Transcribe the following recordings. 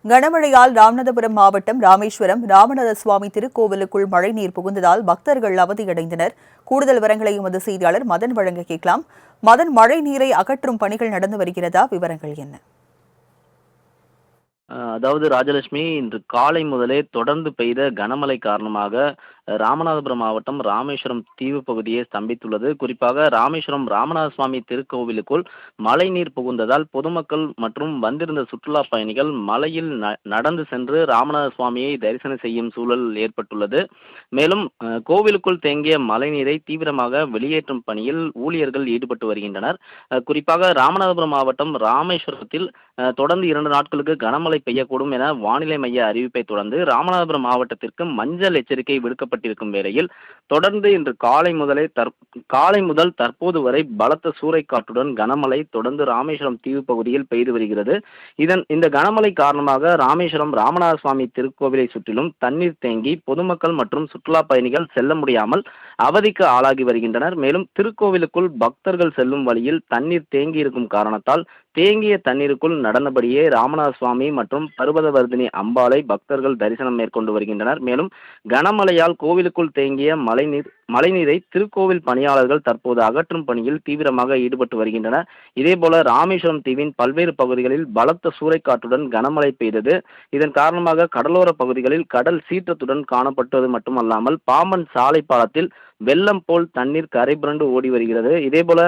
கனமழையால் ராமநாதபுரம் மாவட்டம் ராமேஸ்வரம் ராமநாத சுவாமி திருக்கோவிலுக்குள் மழைநீர் புகுந்ததால் பக்தர்கள் அவதியடைந்தனர். கூடுதல் விவரங்களை எமது செய்தியாளர் மதன் வழங்க கேட்கலாம். மதன், மழை நீரை அகற்றும் பணிகள் நடந்து வருகிறதா? விவரங்கள் என்ன? அதாவது ராஜலட்சுமி, இன்று காலை முதலே தொடர்ந்து பெய்த கனமழை காரணமாக ராமநாதபுரம் மாவட்டம் ராமேஸ்வரம் தீவு பகுதியே ஸ்தம்பித்துள்ளது. குறிப்பாக ராமேஸ்வரம் ராமநாத சுவாமி திருக்கோவிலுக்குள் மழைநீர் புகுந்ததால் பொதுமக்கள் மற்றும் வந்திருந்த சுற்றுலா பயணிகள் மலையில் நடந்து சென்று ராமநாத சுவாமியை தரிசனம் செய்யும் சூழல் ஏற்பட்டுள்ளது. மேலும் கோவிலுக்குள் தேங்கிய மழைநீரை தீவிரமாக வெளியேற்றும் பணியில் ஊழியர்கள் ஈடுபட்டு வருகின்றனர். குறிப்பாக ராமநாதபுரம் மாவட்டம் ராமேஸ்வரத்தில் தொடர்ந்து 2 நாட்களுக்கு கனமழை பெய்யக்கூடும் என வானிலை மைய அறிவிப்பை தொடர்ந்து ராமநாதபுரம் மாவட்டத்திற்கு மஞ்சள் எச்சரிக்கை விடுக்கப்பட்டிருக்கும் வேளையில் தொடர்ந்து இன்று காலை முதல் தற்போது வரை பலத்த சூறைக்காற்றுடன் கனமழை தொடர்ந்து ராமேஸ்வரம் தீவு பகுதியில் பெய்து வருகிறது. இந்த கனமழை காரணமாக ராமேஸ்வரம் ராமநாத சுவாமி திருக்கோவிலை சுற்றிலும் தண்ணீர் தேங்கி பொதுமக்கள் மற்றும் சுற்றுலா பயணிகள் செல்ல முடியாமல் அவதிக்கு ஆளாகி வருகின்றனர். மேலும் திருக்கோவிலுக்குள் பக்தர்கள் செல்லும் வழியில் தண்ணீர் தேங்கி இருக்கும் காரணத்தால் தேங்கிய தண்ணீருக்குள் நடந்தபடியே ராமநாத சுவாமி மற்றும் பர்வதவர்தினி அம்பாளை பக்தர்கள் தரிசனம் மேற்கொண்டு வருகின்றனர். மேலும் கனமழையால் கோவிலுக்குள் தேங்கிய மழைநீரை திருக்கோவில் பணியாளர்கள் தற்போது அகற்றும் பணியில் தீவிரமாக ஈடுபட்டு வருகின்றனர். இதேபோல ராமேஸ்வரம் தீவின் பல்வேறு பகுதிகளில் பலத்த சூறைக்காற்றுடன் கனமழை பெய்தது. இதன் காரணமாக கடலோர பகுதிகளில் கடல் சீற்றத்துடன் காணப்பட்டது மட்டுமல்லாமல் பாம்பன் சாலை பாலத்தில் வெள்ளம் போல் தண்ணீர் கரை புரண்டு ஓடி வருகிறது. இதேபோல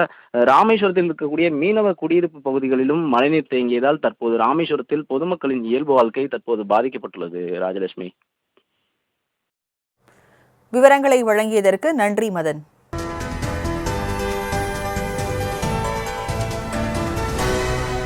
ராமேஸ்வரத்தில் இருக்கக்கூடிய மீனவ குடியிருப்பு பகுதிகளிலும் மழைநீர் தேங்கியதால் தற்போது ராமேஸ்வரத்தில் பொதுமக்களின் இயல்பு வாழ்க்கை தற்போது பாதிக்கப்பட்டுள்ளது. ராஜலட்சுமி, விவரங்களை வழங்கியதற்கு நன்றி மதன்.